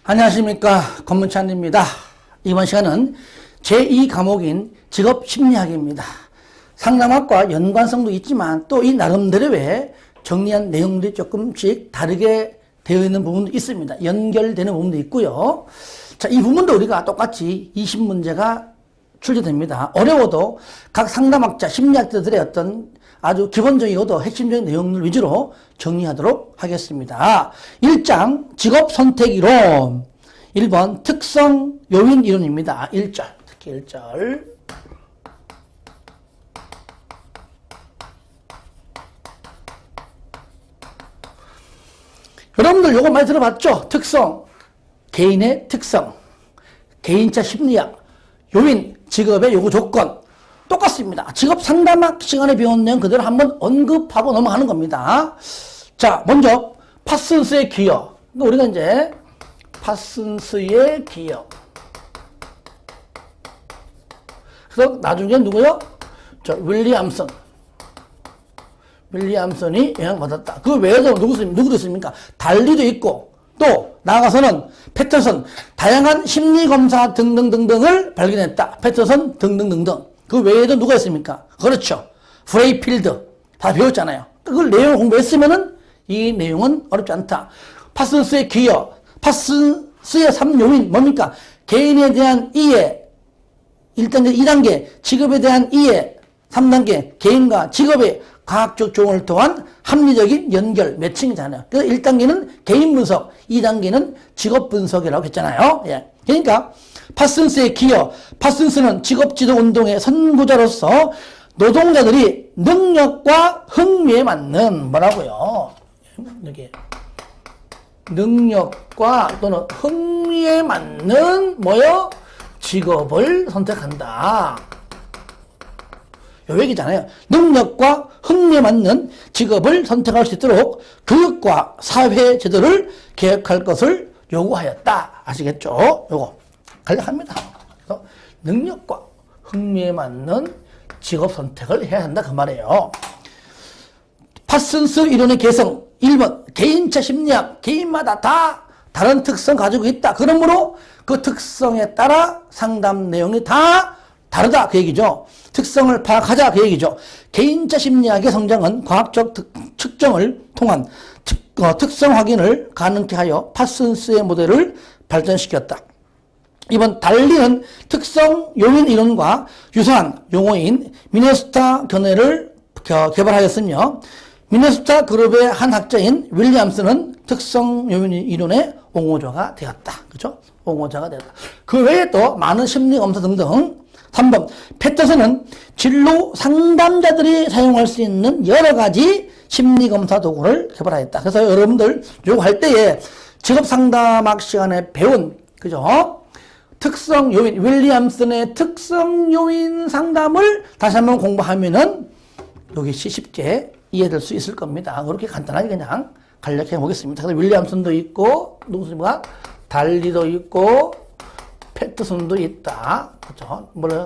안녕하십니까, 권문찬입니다. 이번 시간은 제2과목인 직업심리학입니다. 상담학과 연관성도 있지만 또 이 나름대로의 정리한 내용들이 조금씩 다르게 되어 있는 부분도 있습니다. 연결되는 부분도 있고요. 자, 이 부분도 우리가 똑같이 20문제가 출제됩니다. 어려워도 각 상담학자, 심리학자들의 어떤 아주 기본적이고도 핵심적인 내용들 위주로 정리하도록 하겠습니다. 1장 직업선택이론 1번 특성 요인 이론입니다. 1절, 특히 1절. 여러분들 요거 많이 들어봤죠? 특성, 개인의 특성, 개인차 심리학, 요인, 직업의 요구 조건 똑같습니다. 직업 상담학 시간에 배운 내용 그대로 한번 언급하고 넘어가는 겁니다. 자, 먼저 파슨스의 기여. 우리가 이제 파슨스의 기여. 그래서 나중에 누구요? 윌리엄슨. 윌리엄슨이 영향받았다. 그 외에도 누구도 있습니까? 달리도 있고, 또 나아가서는 패터슨, 다양한 심리검사 등등등등을 발견했다. 패터슨 등등등등. 그 외에도 누가 있습니까? 그렇죠. 프레이필드. 다 배웠잖아요. 그걸 내용을 공부했으면은 이 내용은 어렵지 않다. 파슨스의 기여, 파슨스의 3요인 뭡니까? 개인에 대한 이해, 1단계, 2단계, 직업에 대한 이해, 3단계, 개인과 직업의 과학적 조언을 통한 합리적인 연결, 매칭이잖아요. 그래서 1단계는 개인 분석, 2단계는 직업 분석이라고 했잖아요. 예. 그러니까 파슨스의 기여, 파슨스는 직업지도 운동의 선구자로서 노동자들이 능력과 흥미에 맞는 뭐라고요? 여기 능력과 또는 흥미에 맞는 뭐요? 직업을 선택한다. 요 얘기잖아요. 능력과 흥미에 맞는 직업을 선택할 수 있도록 교육과 사회 제도를 개혁할 것을 요구하였다. 아시겠죠? 요거 간략합니다. 그래서 능력과 흥미에 맞는 직업 선택을 해야 한다 그 말이에요. 파슨스 이론의 개성 1번 개인차 심리학, 개인마다 다 다른 특성 가지고 있다. 그러므로 그 특성에 따라 상담 내용이 다 다르다 그 얘기죠. 특성을 파악하자 그 얘기죠. 개인차 심리학의 성장은 과학적 측정을 통한 특성 확인을 가능케 하여 파슨스의 모델을 발전시켰다. 이번 달리는 특성 요인 이론과 유사한 용어인 미네소타 견해를 개발하였으며 미네소타 그룹의 한 학자인 윌리엄스는 특성 요인 이론의 옹호자가 되었다. 그렇죠? 옹호자가 되었다. 그 외에 또 많은 심리 검사 등등. 3번 패터슨은 진로 상담자들이 사용할 수 있는 여러 가지 심리 검사 도구를 개발하였다. 그래서 여러분들 요거 할 때에 직업 상담학 시간에 배운 그죠? 특성 요인, 윌리엄슨의 특성 요인 상담을 다시 한번 공부하면은 여기 쉽게 이해될 수 있을 겁니다. 그렇게 간단하게 그냥 간략해 보겠습니다. 그래서 윌리엄슨도 있고, 누구십니까? 달리도 있고, 패터슨도 있다. 그렇죠? 뭐를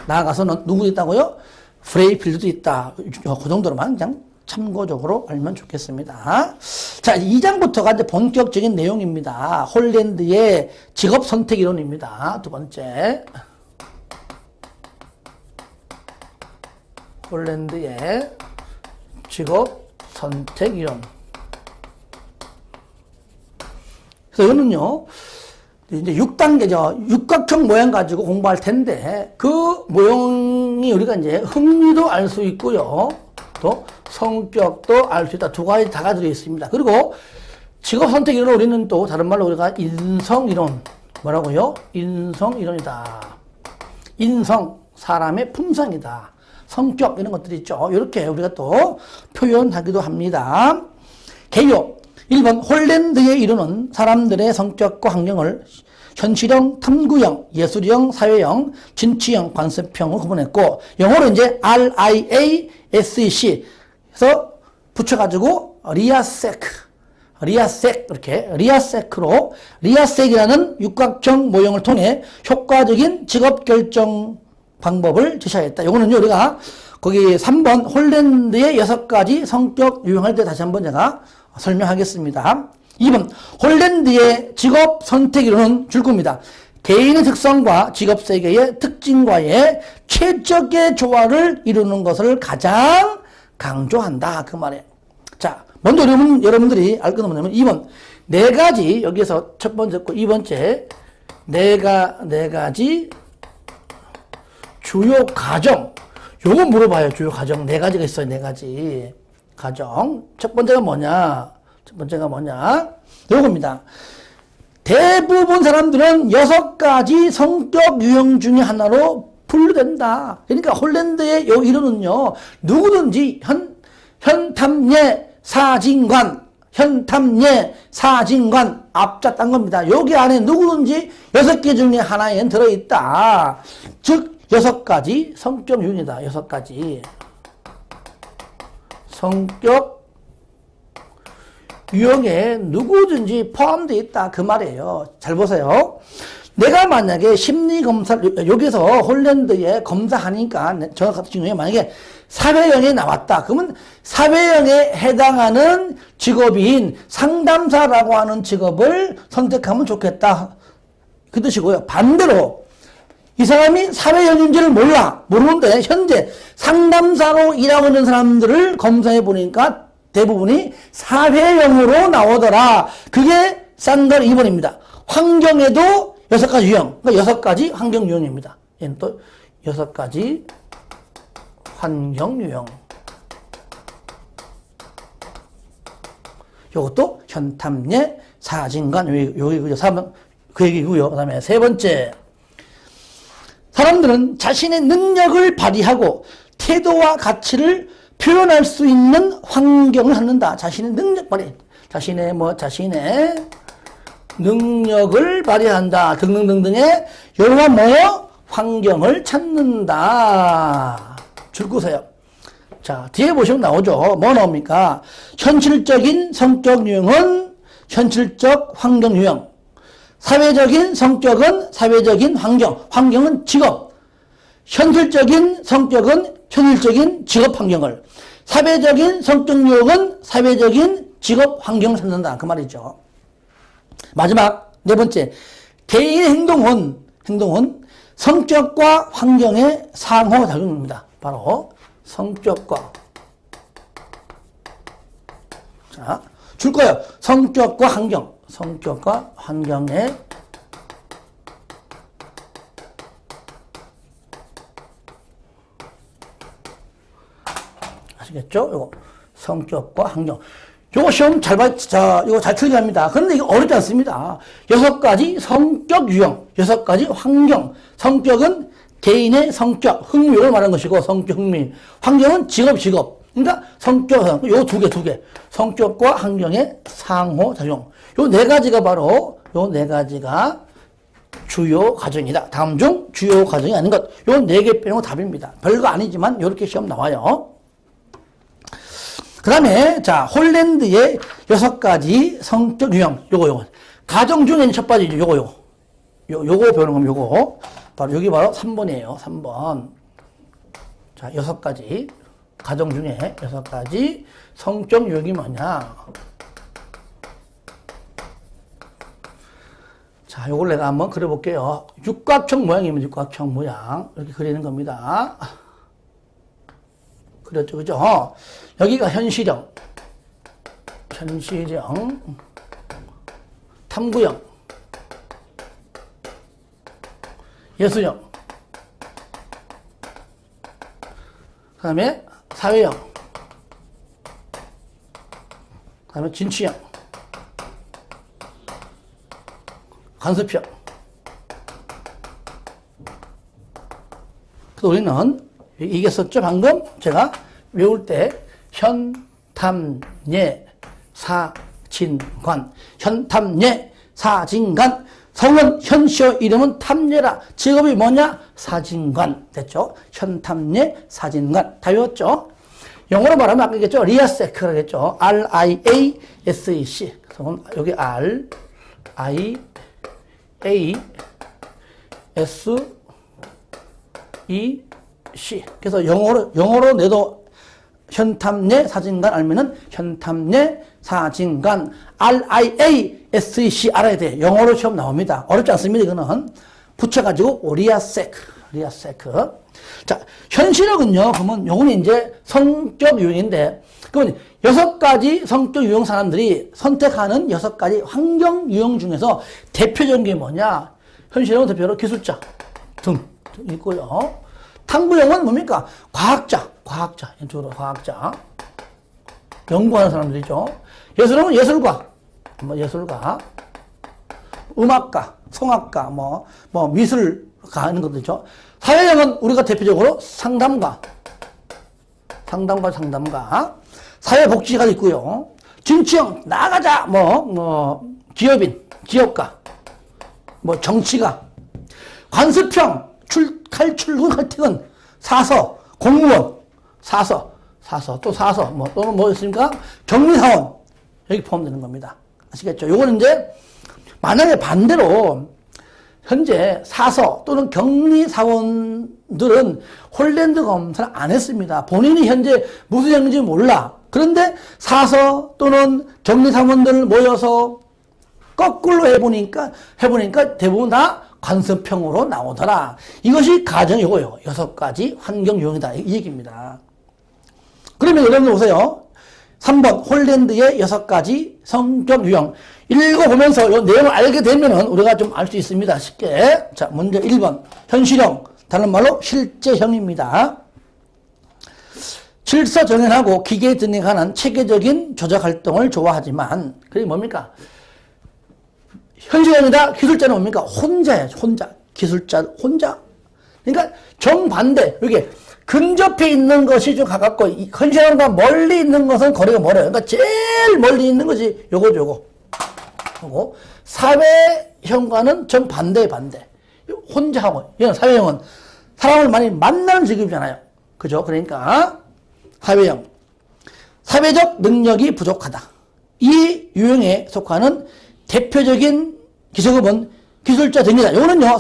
나아가서는 누구 있다고요? 프레이필드도 있다. 그 정도로만 그냥 참고적으로 알면 좋겠습니다. 자, 2장부터가 이제 본격적인 내용입니다. 홀랜드의 직업 선택 이론입니다. 두 번째. 홀랜드의 직업 선택 이론. 그래서 이거는요, 이제 6단계죠. 육각형 모양 가지고 공부할 텐데, 그 모형이 우리가 이제 흥미도 알 수 있고요. 또 성격도 알 수 있다. 두 가지 다가 들어 있습니다. 그리고 직업 선택 이론을 우리는 또 다른 말로 우리가 인성 이론. 뭐라고요? 인성 이론이다. 인성, 사람의 품성이다. 성격 이런 것들이 있죠. 이렇게 우리가 또 표현하기도 합니다. 개요. 1번 홀랜드의 이론은 사람들의 성격과 환경을 현실형, 탐구형, 예술형, 사회형, 진취형, 관습형으로 구분했고 영어로 이제 RIASEC 해서 붙여가지고 리아섹으로 리아섹이라는 육각형 모형을 통해 효과적인 직업 결정 방법을 제시하였다. 요거는요 우리가 거기 3번 홀랜드의 6가지 성격 유형할 때 다시 한번 제가 설명하겠습니다. 2번 홀랜드의 직업 선택 이론은 줄 겁니다. 개인의 특성과 직업 세계의 특징과의 최적의 조화를 이루는 것을 가장 강조한다. 그 말이에요. 자, 먼저 여러분들이 알 것은 뭐냐면 2번 네 가지 여기서 첫 번째 거 2번째 네 가지 주요 가정 요거 물어봐요. 주요 가정 네 가지가 있어요. 네 가지 가정 첫 번째가 뭐냐? 요겁니다. 대부분 사람들은 6가지 성격 유형 중에 하나로 분류된다. 그러니까 홀랜드의 요 이론은요. 누구든지 현탐예 사진관 앞자 딴 겁니다. 여기 안에 누구든지 6개 중에 하나에는 들어있다. 즉 6가지 성격 유형이다. 6가지 성격 유형에 누구든지 포함되어 있다. 그 말이에요. 잘 보세요. 내가 만약에 심리검사를, 여기서 홀랜드에 검사하니까, 저 같은 경우에 만약에 사회형이 나왔다. 그러면 사회형에 해당하는 직업인 상담사라고 하는 직업을 선택하면 좋겠다. 그 뜻이고요. 반대로, 이 사람이 사회형인지를 모르는데, 현재 상담사로 일하고 있는 사람들을 검사해 보니까 대부분이 사회형으로 나오더라. 그게 싼걸 2번입니다. 환경에도 6가지 유형. 그러니까 6가지 환경 유형입니다. 얘는 또 6가지 환경 유형. 요것도 현탐예 사진관. 여기 3번 그 얘기고요. 그 다음에 세 번째. 사람들은 자신의 능력을 발휘하고 태도와 가치를 표현할 수 있는 환경을 갖는다. 자신의 능력 발휘. 자신의 능력을 발휘한다. 등등등등의 이러한 환경을 찾는다. 줄거세요. 자, 뒤에 보시면 나오죠. 뭐 나옵니까? 현실적인 성격 유형은 현실적 환경 유형. 사회적인 성격은 사회적인 환경. 환경은 직업. 현실적인 성격은 현실적인 직업 환경을. 사회적인 성격 유형은 사회적인 직업 환경을 찾는다. 그 말이죠. 마지막 네 번째, 개인의 행동은 성격과 환경의 상호작용입니다. 바로 성격과 자, 줄 거예요. 성격과 환경의 아시겠죠? 이거 성격과 환경. 요거 시험 이거 잘 틀게 합니다. 그런데 이거 어렵지 않습니다. 6가지 성격 유형, 6가지 환경. 성격은 개인의 성격, 흥미를 말하는 것이고, 성격, 흥미. 환경은 직업. 그러니까 성격, 요 두 개. 성격과 환경의 상호작용. 요 4가지가 바로, 요 4가지가 주요 과정이다. 다음 중 주요 과정이 아닌 것. 요 4개 빼는 거 답입니다. 별거 아니지만, 요렇게 시험 나와요. 그 다음에, 자, 홀랜드의 6가지 성격 유형. 요거. 가정 중에 첫 번째, 요거 배우는 겁니다. 요거. 여기 바로 3번이에요. 3번. 자, 6가지. 가정 중에 6가지 성격 유형이 뭐냐. 자, 요걸 내가 한번 그려볼게요. 육각형 모양입니다. 육각형 모양. 이렇게 그리는 겁니다. 그렸죠, 그죠? 여기가 현실형, 탐구형, 예술형, 그 다음에 사회형, 그 다음에 진취형, 간섭형. 그래서 우리는 이게 썼죠, 방금? 제가 외울 때, 현탐예 사진관. 성은 현시어 이름은 탐예라. 직업이 뭐냐? 사진관. 됐죠? 현탐예 사진관. 다 외웠죠? 영어로 말하면 아까 얘기했죠? 리아세크라고 했죠? RIASEC. 그래서 여기 RIASEC. 그래서 영어로 내도 현탐내 사진관 알면은 현탐내 사진관 RIASEC 알아야 돼. 영어로 시험 나옵니다. 어렵지 않습니다. 이거는 붙여가지고 리아세크. 자, 현실학은요. 그러면 요거는 이제 성적 유형인데 그러면 6가지 성적 유형 사람들이 선택하는 6가지 환경 유형 중에서 대표적인 게 뭐냐? 현실학은 대표로 기술자 등 있고요. 탐구형은 뭡니까? 과학자, 이쪽으로 과학자. 연구하는 사람들이죠. 예술형은 예술가, 예술가. 음악가, 성악가, 미술가 하는 것들이죠. 사회형은 우리가 대표적으로 상담가. 사회복지가 있고요. 정치형, 나가자, 기업인, 기업가, 정치가. 관습형, 칼출근, 칼퇴근, 사서, 공무원, 또는 있습니까? 격리사원, 여기 포함되는 겁니다. 아시겠죠? 요거는 이제, 만약에 반대로, 현재 사서 또는 격리사원들은 홀랜드 검사를 안 했습니다. 본인이 현재 무슨 형인지 몰라. 그런데 사서 또는 격리사원들을 모여서 거꾸로 해보니까 대부분 다 관습형으로 나오더라. 이것이 가정이고요. 6가지 환경 유형이다. 이 얘기입니다. 그러면 여러분 보세요. 3번 홀랜드의 6가지 성격 유형. 읽어보면서 이 내용을 알게 되면은 우리가 좀 알 수 있습니다. 쉽게. 자, 먼저 1번 현실형. 다른 말로 실제형입니다. 질서 정연하고 기계 등에 관한 체계적인 조작 활동을 좋아하지만 그게 뭡니까? 현실형이다. 기술자는 뭡니까? 혼자예요. 기술자 혼자. 그러니까 정반대. 이게 근접해 있는 것이 좀 가깝고 현실형과 멀리 있는 것은 거리가 멀어요. 그러니까 제일 멀리 있는 것이 요거. 그리고 사회형과는 정반대의 반대. 혼자 하고 이건 사회형은 사람을 많이 만나는 직업이잖아요. 그죠? 그러니까 사회형. 사회적 능력이 부족하다. 이 유형에 속하는 대표적인 기성업은 기술자 등이다. 이거는요,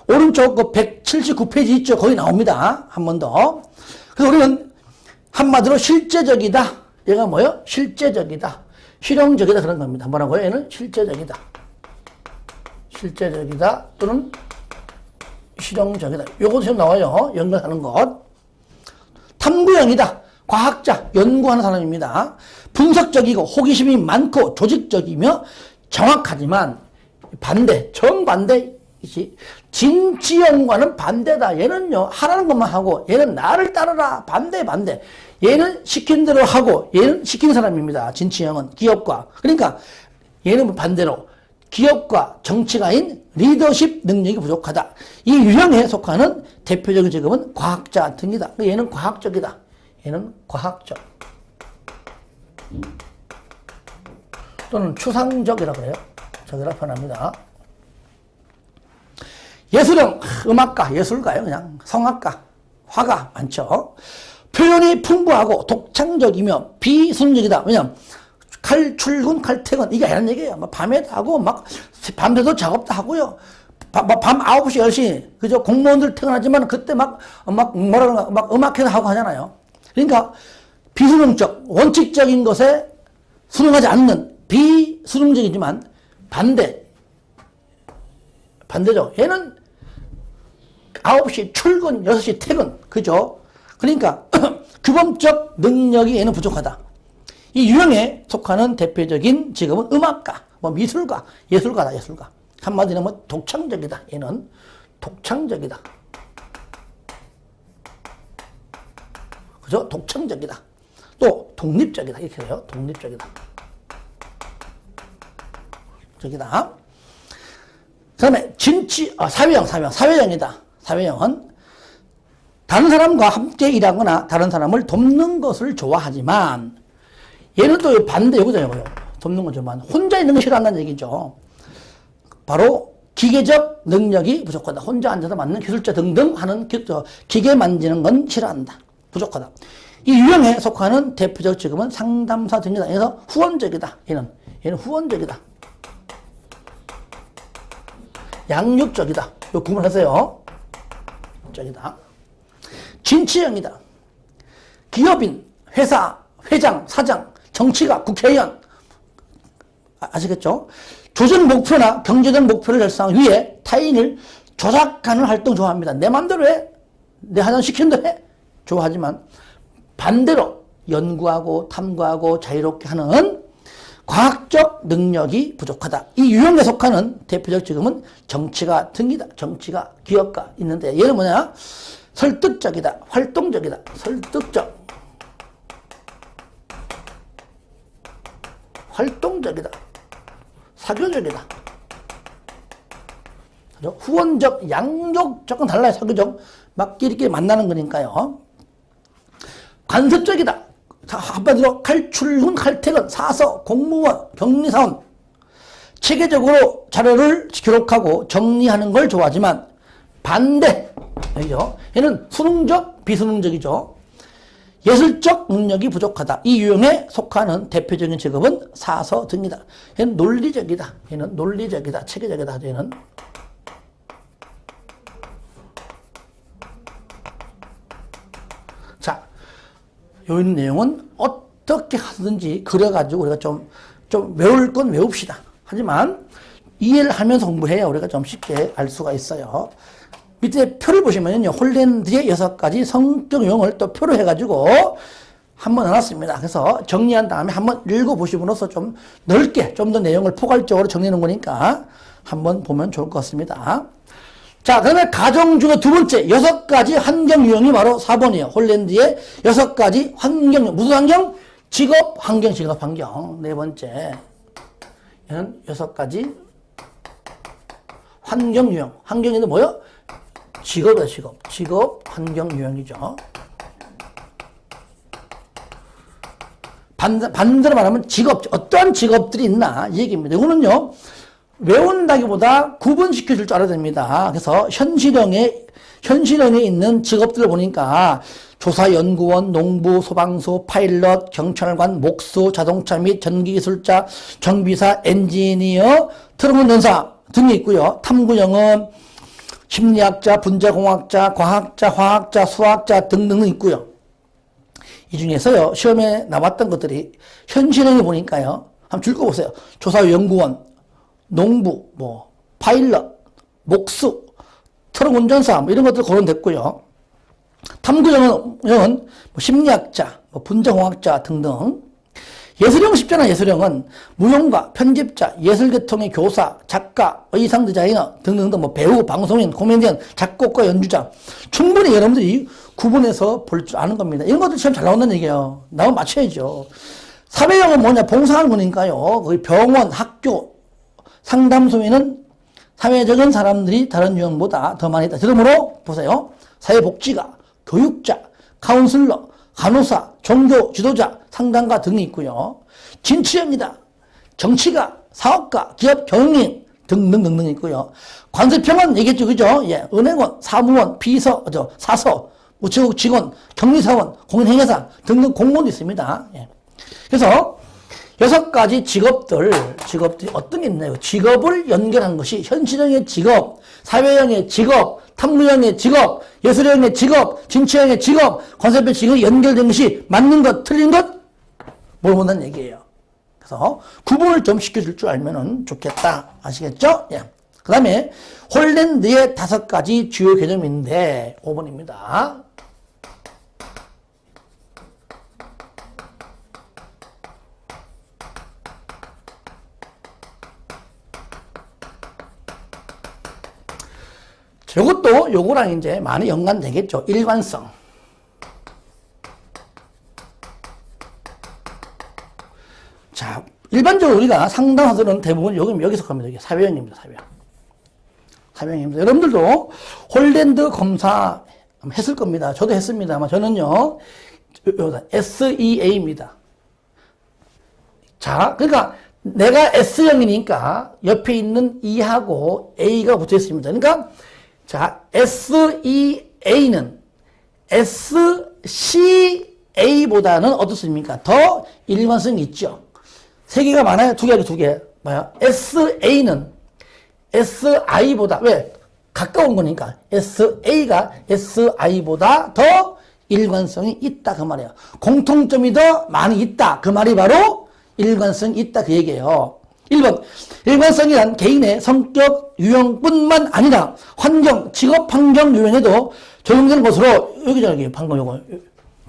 오른쪽 그 179페이지 있죠. 거기 나옵니다. 한 번 더. 그래서 우리는 한마디로 실제적이다. 얘가 뭐예요? 실제적이다. 실용적이다. 그런 겁니다. 뭐라고요? 얘는 실제적이다. 또는 실용적이다. 요것도 지금 나와요. 연구하는 것. 탐구형이다. 과학자, 연구하는 사람입니다. 분석적이고 호기심이 많고 조직적이며 정확하지만 정반대이지. 진지형과는 반대다. 얘는요, 하라는 것만 하고, 얘는 나를 따르라. 반대. 얘는 시킨 대로 하고, 얘는 시킨 사람입니다. 진지형은 기업가. 그러니까, 얘는 반대로 기업가, 정치가인 리더십 능력이 부족하다. 이 유형에 속하는 대표적인 직업은 과학자 등이다. 얘는 과학적이다. 얘는 과학적. 또는 추상적이라고 해요. 저기라 표현합니다. 예술형, 음악가, 예술가요. 그냥 성악가, 화가 많죠. 표현이 풍부하고 독창적이며 비순적이다. 왜냐면 칼출근, 칼퇴근 이게 아니라는 얘기예요. 밤에도 하고 밤새도 작업도 하고요. 밤 9시, 10시 그죠? 공무원들 퇴근하지만 그때 막 음악회도 하고 하잖아요. 그러니까 비수능적, 원칙적인 것에 순응하지 않는 비수능적이지만 반대죠. 얘는 9시 출근, 6시 퇴근. 그죠? 그러니까 규범적 능력이 얘는 부족하다. 이 유형에 속하는 대표적인 직업은 음악가, 미술가, 예술가다. 한마디로 독창적이다. 얘는 독창적이다. 그죠? 독창적이다. 또 독립적이다. 이렇게 해요. 독립적이다. 적이다. 그 다음에 사회형이다. 사회형은 다른 사람과 함께 일하거나 다른 사람을 돕는 것을 좋아하지만 얘는 또 반대 요거잖아요. 돕는 거 좋아하는 혼자 있는 거 싫어한다는 얘기죠. 바로 기계적 능력이 부족하다. 혼자 앉아서 만든 기술자 등등 하는 기계 만지는 건 싫어한다. 부족하다. 이 유형에 속하는 대표적 직업은 상담사 등이다. 그래서 후원적이다. 얘는 후원적이다. 양육적이다. 이거 구분하세요. 적이다. 진취형이다. 기업인, 회사, 회장, 사장, 정치가, 국회의원. 아시겠죠? 조직 목표나 경제적 목표를 달성하기 위해 타인을 조작하는 활동 좋아합니다. 내 맘대로 해. 내 하자는 시킨 대로 해. 좋아하지만 반대로 연구하고 탐구하고 자유롭게 하는 과학적 능력이 부족하다. 이 유형에 속하는 대표적 직업은 정치가 등이다. 정치가 기업가 있는데 얘는 뭐냐? 설득적이다. 활동적이다. 설득적. 활동적이다. 사교적이다. 후원적, 양적 조금 달라요. 사교적. 막 끼리끼리 만나는 거니까요. 간섭적이다. 한마디로 칼출근, 칼퇴근, 사서, 공무원, 격리사원. 체계적으로 자료를 기록하고 정리하는 걸 좋아하지만 반대. 여기죠. 얘는 수능적, 비수능적이죠. 예술적 능력이 부족하다. 이 유형에 속하는 대표적인 직업은 사서 등이다. 얘는 논리적이다. 얘는 논리적이다. 체계적이다. 얘는. 자, 요 있는 내용은 어떻게 하든지 그려가지고 우리가 좀 외울 건 외웁시다. 하지만 이해를 하면서 공부해야 우리가 좀 쉽게 알 수가 있어요. 밑에 표를 보시면요. 홀랜드의 6가지 성격 유형을 또 표로 해가지고 한번 해놨습니다. 그래서 정리한 다음에 한번 읽어보심으로써 좀 넓게 좀 더 내용을 포괄적으로 정리하는 거니까 한번 보면 좋을 것 같습니다. 자, 그러면 가정 중에 두 번째 6가지 환경 유형이 바로 4번이에요. 홀랜드의 6가지 환경 유형. 무슨 환경? 직업 환경, 직업 환경. 네 번째. 얘는 6가지 환경 유형. 환경에는 뭐요? 직업이다, 직업. 직업 환경 유형이죠. 반대로 말하면 직업, 어떠한 직업들이 있나 이 얘기입니다. 이거는요, 외운다기보다 구분시켜 줄 줄 알아야 됩니다. 그래서 현실형에 있는 직업들을 보니까 조사연구원, 농부, 소방서, 파일럿, 경찰관, 목수, 자동차 및 전기기술자, 정비사, 엔지니어, 트럭 운전사 등이 있고요. 탐구형은 심리학자, 분자공학자, 과학자, 화학자, 수학자 등등 있고요. 이 중에서요, 시험에 나왔던 것들이 현실형에 보니까요, 한번 읽어보세요. 조사연구원, 농부, 파일럿, 목수, 트럭 운전사, 이런 것들 거론됐고요. 탐구형은 심리학자, 분자공학자 등등. 예술형 쉽잖아. 예술형은 무용가, 편집자, 예술계통의 교사, 작가, 의상 디자이너 등등등 배우, 방송인, 코미디언, 작곡가, 연주자. 충분히 여러분들이 구분해서 볼 줄 아는 겁니다. 이런 것들 시험 잘 나온다는 얘기예요. 나오면 맞춰야죠. 사회형은 뭐냐? 봉사하는 거니까요. 거의 병원, 학교, 상담소에는 사회적인 사람들이 다른 유형보다 더 많이 있다. 그러므로 보세요. 사회복지가, 교육자, 카운슬러, 간호사, 종교 지도자, 상담가 등이 있고요. 진취형이다. 정치가, 사업가, 기업 경영인 등등등등 있고요. 관습형은 얘기했죠, 그죠? 예, 은행원, 사무원, 비서, 사서, 우체국 직원, 격리사원, 공인행위사 등등 공무원도 있습니다. 예. 그래서 6가지 직업들이 어떤 게 있나요? 직업을 연결한 것이 현실형의 직업, 사회형의 직업, 탐구형의 직업, 예술형의 직업, 진취형의 직업, 관습형의 직업이 연결된 것이 맞는 것, 틀린 것? 뭘 본다는 얘기예요. 그래서 구분을 좀 시켜줄 줄 알면 좋겠다. 아시겠죠? 예. 그 다음에 홀랜드의 5가지 주요 개념인데 5번입니다. 이것도 요거랑 이제 많이 연관되겠죠. 일관성. 자, 일반적으로 우리가 상담하들은 대부분 여기서 갑니다. 여기 사회형입니다. 사회형입니다. 여러분들도 홀랜드 검사 했을 겁니다. 저도 했습니다만 저는요, SEA입니다. 자, 그러니까 내가 S형이니까 옆에 있는 E하고 A가 붙어 있습니다. 그러니까 자, SEA는 SCA보다는 어떻습니까? 더 일관성이 있죠. 3개가 많아요? 2개, 2개. 뭐야? SA는 SI보다, 왜? 가까운 거니까. SA가 SI보다 더 일관성이 있다 그 말이에요. 공통점이 더 많이 있다 그 말이 바로 일관성이 있다 그 얘기예요. 1번 일관성이란 개인의 성격 유형뿐만 아니라 환경, 직업 환경 유형에도 적용되는 것으로 여기 방금 요거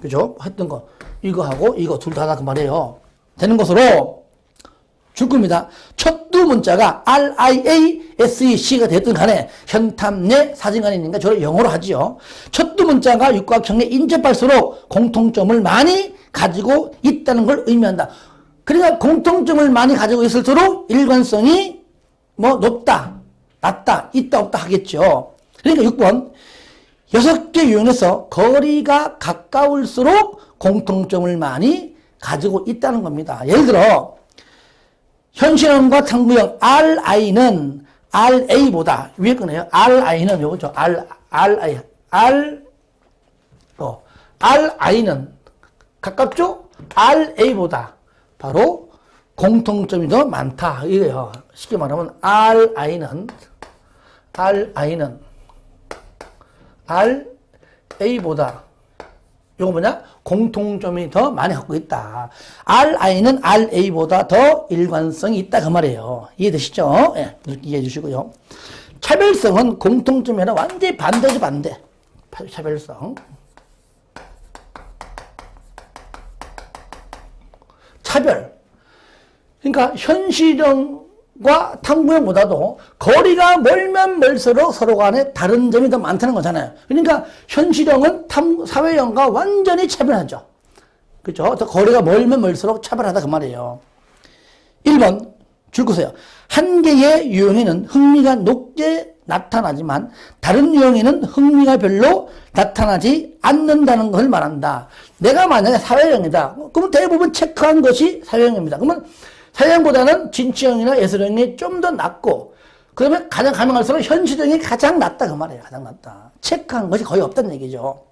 그죠? 했던 거 이거하고 이거 둘 다다 그 말이에요. 되는 것으로 줄 겁니다. 첫 두 문자가 RIASEC가 됐든 간에 현탐내 사진관이니까 저를 영어로 하지요. 첫 두 문자가 육각형에 인접할수록 공통점을 많이 가지고 있다는 걸 의미한다. 그러니까 공통점을 많이 가지고 있을수록 일관성이 뭐 높다, 낮다, 있다, 없다 하겠죠. 그러니까 6번 6개 유형에서 거리가 가까울수록 공통점을 많이 가지고 있다는 겁니다. 예를 들어 현실형과 탐구형 RI는 RA보다 위에 거네요. RI는 요거죠. RI는 가깝죠? RA보다 바로 공통점이 더 많다. 이래요. 쉽게 말하면 RA보다 요거 뭐냐? 공통점이 더 많이 갖고 있다. RI는 RA보다 더 일관성이 있다 그 말이에요. 이해되시죠? 예, 이렇게 이해해 주시고요. 차별성은 공통점이 아니라 완전히 반대죠, 반대. 차별성. 차별. 그러니까 현실형과 탐구형보다도 거리가 멀면 멀수록 서로 간에 다른 점이 더 많다는 거잖아요. 그러니까 현실형은 사회형과 완전히 차별하죠. 그죠? 거리가 멀면 멀수록 차별하다 그 말이에요. 1번 줄 거세요. 한 개의 유형에는 흥미가 높게 나타나지만 다른 유형에는 흥미가 별로 나타나지 않는다는 것을 말한다. 내가 만약에 사회형이다. 그러면 대부분 체크한 것이 사회형입니다. 그러면 사회형보다는 진취형이나 예술형이 좀 더 낫고 그러면 가장 가능할수록 현실형이 가장 낫다 그 말이에요. 가장 낫다. 체크한 것이 거의 없다는 얘기죠.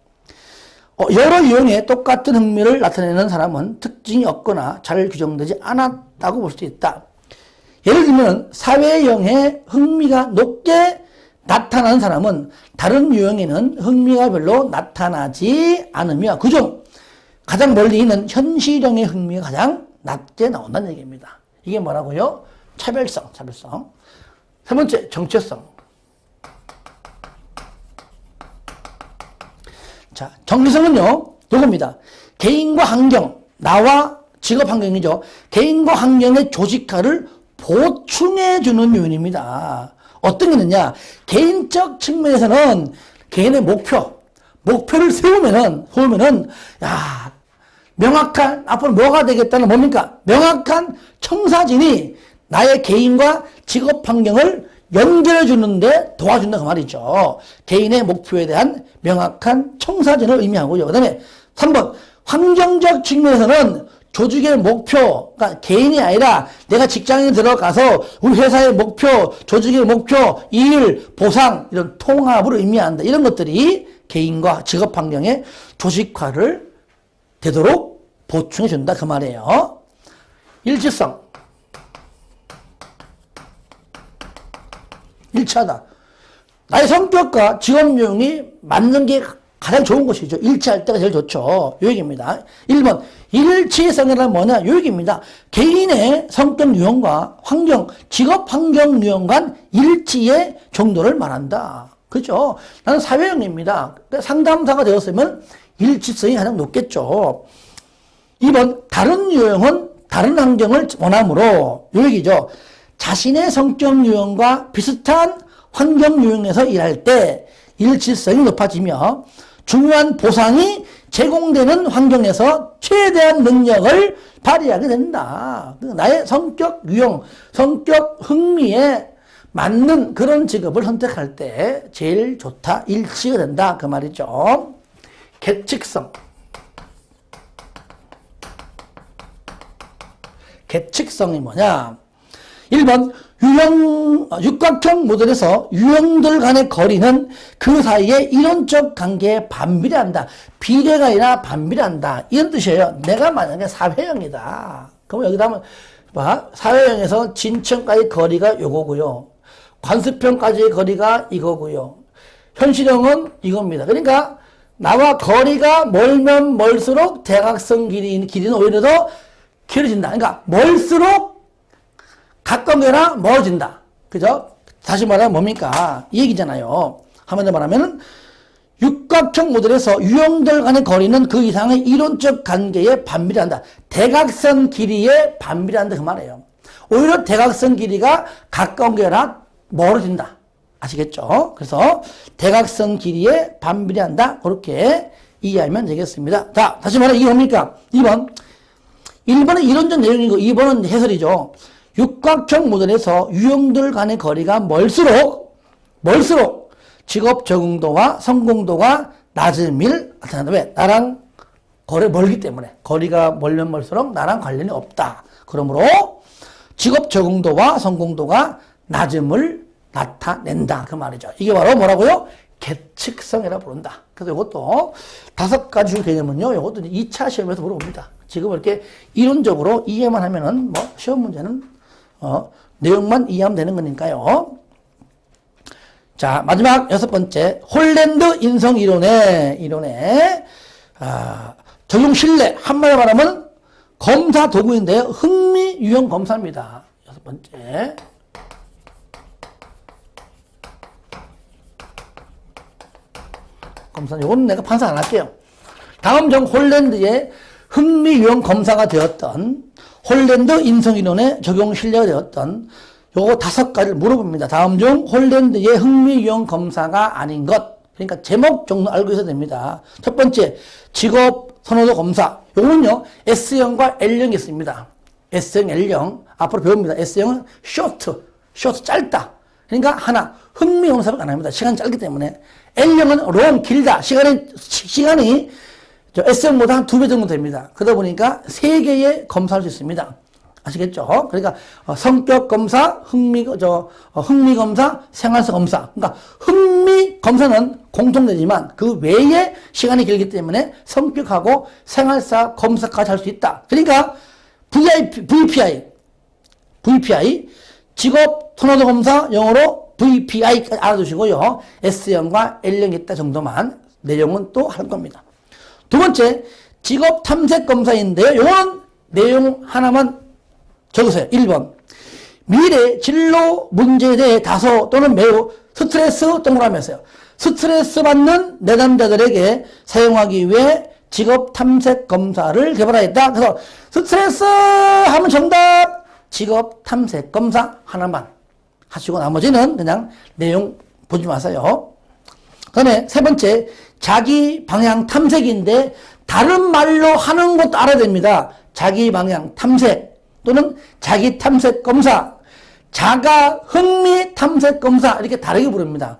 여러 유형에 똑같은 흥미를 나타내는 사람은 특징이 없거나 잘 규정되지 않았다고 볼 수 있다. 예를 들면 사회형에 흥미가 높게 나타나는 사람은 다른 유형에는 흥미가 별로 나타나지 않으며 그중 가장 멀리 있는 현실형의 흥미가 가장 낮게 나온다는 얘기입니다. 이게 뭐라고요? 차별성. 세 번째, 정체성. 자, 정체성은요, 요겁니다. 개인과 환경, 나와 직업 환경이죠. 개인과 환경의 조직화를 보충해주는 요인입니다. 어떤 게 있느냐? 개인적 측면에서는 개인의 목표를 세우면은, 야, 명확한, 앞으로 뭐가 되겠다는 뭡니까? 명확한 청사진이 나의 개인과 직업 환경을 연결해 주는데 도와준다 그 말이죠. 개인의 목표에 대한 명확한 청사진을 의미하고요. 그 다음에 3번, 환경적 측면에서는 조직의 목표, 그러니까 개인이 아니라 내가 직장에 들어가서 우리 회사의 목표, 조직의 목표, 일, 보상 이런 통합을 의미한다. 이런 것들이 개인과 직업 환경의 조직화를 되도록 보충해 준다 그 말이에요. 일치성. 일치하다. 나의 성격과 직업 유형이 맞는 게 가장 좋은 것이죠. 일치할 때가 제일 좋죠. 요 얘기입니다. 1번 일치성이란 뭐냐? 요 얘기입니다. 개인의 성격 유형과 환경, 직업 환경 유형 간 일치의 정도를 말한다. 그렇죠? 나는 사회형입니다. 상담사가 되었으면 일치성이 가장 높겠죠. 2번 다른 유형은 다른 환경을 원하므로 요 얘기죠. 자신의 성격 유형과 비슷한 환경 유형에서 일할 때 일치성이 높아지며 중요한 보상이 제공되는 환경에서 최대한 능력을 발휘하게 된다. 나의 성격 유형, 성격 흥미에 맞는 그런 직업을 선택할 때 제일 좋다, 일치가 된다 그 말이죠. 계측성. 계측성이 뭐냐? 1번 육각형 모델에서 유형들 간의 거리는 그 사이의 이론적 관계에 반비례한다. 비례가 아니라 반비례한다. 이런 뜻이에요. 내가 만약에 사회형이다. 그럼 여기다 하면 사회형에서 진천까지 거리가 요거고요. 관수평까지의 거리가 이거고요. 현실형은 이겁니다. 그러니까 나와 거리가 멀면 멀수록 대각선 길이는 오히려 더 길어진다. 그러니까 멀수록 가까운 게나 멀어진다. 그죠? 다시 말하면 뭡니까? 이 얘기잖아요. 한번 더 말하면은 육각형 모델에서 유형들 간의 거리는 그 이상의 이론적 관계에 반비례한다. 대각선 길이에 반비례한다 그 말이에요. 오히려 대각선 길이가 가까운 게 아니라 멀어진다. 아시겠죠? 그래서 대각선 길이에 반비례한다. 그렇게 이해하면 되겠습니다. 자, 다시 말해 이게 뭡니까? 2번. 1번은 이론적 내용이고 2번은 해설이죠. 육각형 모델에서 유형들 간의 거리가 멀수록 직업 적응도와 성공도가 낮음일 나타난다. 왜? 나랑 거리 멀기 때문에. 거리가 멀면 멀수록 나랑 관련이 없다. 그러므로 직업 적응도와 성공도가 낮음을 나타낸다. 그 말이죠. 이게 바로 뭐라고요? 계측성이라 부른다. 그래서 이것도 5가지 개념은요, 이것도 2차 시험에서 물어봅니다. 지금 이렇게 이론적으로 이해만 하면은 뭐 시험 문제는 내용만 이해하면 되는 거니까요. 자, 마지막 6번째. 홀랜드 인성 이론의 적용 신뢰. 한마디로 말하면 검사 도구인데요. 흥미 유형 검사입니다. 6번째. 검사. 이건 내가 판사 안 할게요. 다음 중 홀랜드의 흥미 유형 검사가 되었던 홀랜드 인성 이론의 적용 신뢰가 되었던 요거 5가지를 물어봅니다. 다음 중 홀랜드의 흥미 유형 검사가 아닌 것. 그러니까 제목 정도 알고 있어야 됩니다. 첫 번째, 직업 선호도 검사. 요거는요, S형과 L형이 있습니다. S형, L형. 앞으로 배웁니다. S형은 short 짧다. 그러니까 하나, 흥미 검사밖에 안 합니다. 시간이 짧기 때문에. L형은 long, 길다. 시간이 S형보다 한 2배 정도 됩니다. 그러다 보니까 3개의 검사할 수 있습니다. 아시겠죠? 그러니까 성격 검사, 흥미 검사, 생활사 검사. 그러니까 흥미 검사는 공통되지만 그 외에 시간이 길기 때문에 성격하고 생활사 검사까지 할 수 있다. 그러니까 VPI 직업 선호도 검사 영어로 VPI까지 알아두시고요. S형과 L형이 있다 정도만 내용은 또 할 겁니다. 두 번째, 직업 탐색 검사인데요. 이거는 내용 하나만 적으세요. 1번. 미래 진로 문제에 대해 다소 또는 매우 스트레스 동그라미였어요. 스트레스 받는 내담자들에게 사용하기 위해 직업 탐색 검사를 개발하였다. 그래서 스트레스 하면 정답! 직업 탐색 검사 하나만 하시고 나머지는 그냥 내용 보지 마세요. 그 다음에 세 번째, 자기 방향 탐색인데 다른 말로 하는 것도 알아야 됩니다. 자기 방향 탐색 또는 자기 탐색 검사, 자가 흥미 탐색 검사 이렇게 다르게 부릅니다.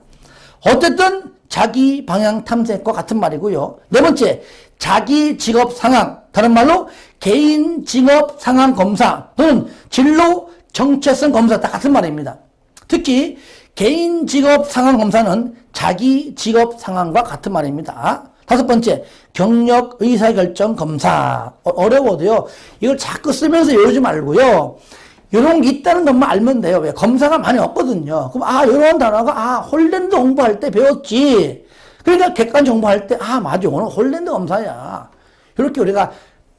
어쨌든 자기 방향 탐색과 같은 말이고요. 네 번째, 자기 직업 상황, 다른 말로 개인 직업 상황 검사 또는 진로 정체성 검사 다 같은 말입니다. 특히 개인 직업 상황 검사는 자기 직업 상황과 같은 말입니다. 다섯 번째, 경력 의사결정 검사. 어려워도요, 이걸 자꾸 쓰면서 외우지 말고요, 이런 게 있다는 것만 알면 돼요. 왜? 검사가 많이 없거든요. 그럼, 이런 단어가, 홀랜드 공부할 때 배웠지. 그러니까 객관 정보할 때, 맞아. 오늘 홀랜드 검사야. 이렇게 우리가,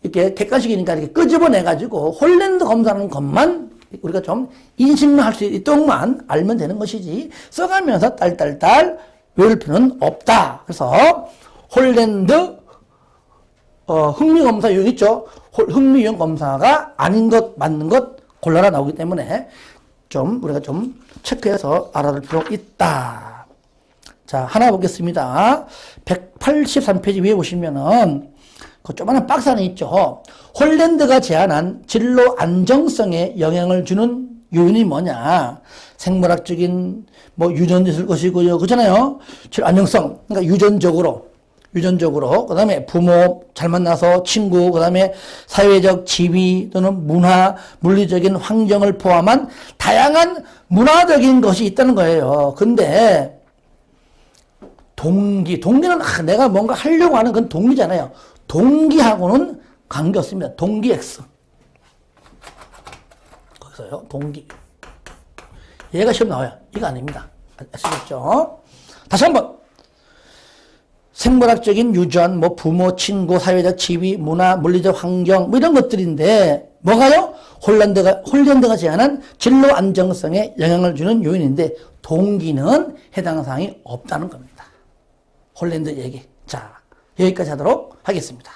이렇게 객관식이니까 이렇게 끄집어내가지고, 홀랜드 검사라는 것만 우리가 좀 인식할 수 있도록만 알면 되는 것이지, 써가면서 딸딸딸 외울 필요는 없다. 그래서, 홀랜드, 흥미검사 유형 있죠? 흥미유형 검사가 아닌 것, 맞는 것 골라라 나오기 때문에 우리가 좀 체크해서 알아둘 필요 있다. 자, 하나 보겠습니다. 183페이지 위에 보시면은, 그 조그마한 박스 안에 있죠? 홀랜드가 제안한 진로 안정성에 영향을 주는 요인이 뭐냐? 생물학적인 유전도 있을 것이고요. 그렇잖아요? 진로 안정성. 그러니까 유전적으로. 그 다음에 부모 잘 만나서 친구, 그 다음에 사회적 지위 또는 문화, 물리적인 환경을 포함한 다양한 문화적인 것이 있다는 거예요. 근데 동기는 내가 뭔가 하려고 하는 건 동기잖아요. 동기하고는 관계없습니다. 동기 X. 거기서요, 동기. 얘가 시험 나와요. 이거 아닙니다. 아시겠죠? 다시 한번. 생물학적인 유전, 뭐 부모, 친구, 사회적 지위, 문화, 물리적 환경 뭐 이런 것들인데 뭐가요? 홀랜드가 제안한 진로 안정성에 영향을 주는 요인인데 동기는 해당 사항이 없다는 겁니다. 홀랜드 얘기. 자, 여기까지 하도록 하겠습니다.